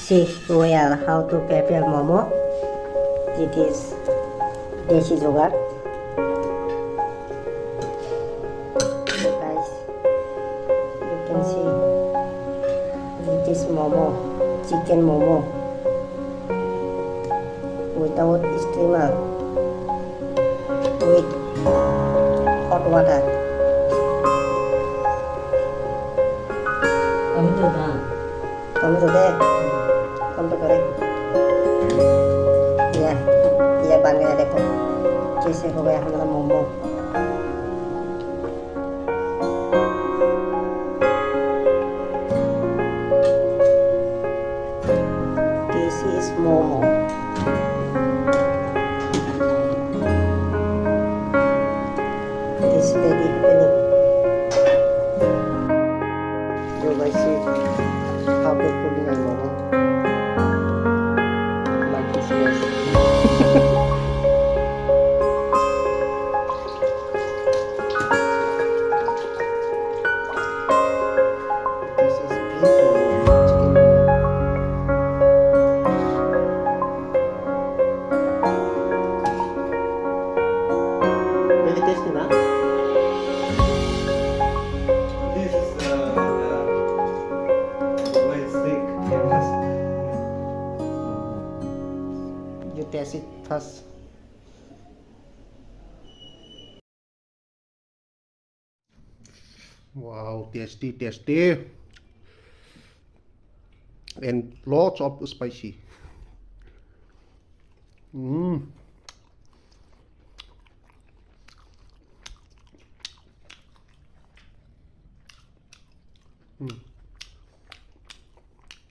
see well how to prepare momo. It is deshi sugar. Guys, you can see it is momo, chicken momo without steamer, with hot water. Tomato they tomato करे ये बन गया। देखो कैसे हो गया हमारा momo. This is momo. It's very happening. You guys see how to cook my momo. Like this, guys. This is beef momo, chicken momo. Very tasty, na? This is white steak. You taste it first. Wow, tasty, and lots of spicy.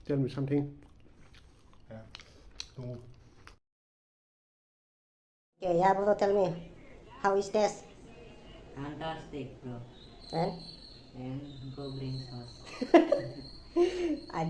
Tell me something. Two. Okay, yeah, bro, tell me how is this? Fantastic, bro. And And go bring sauce. I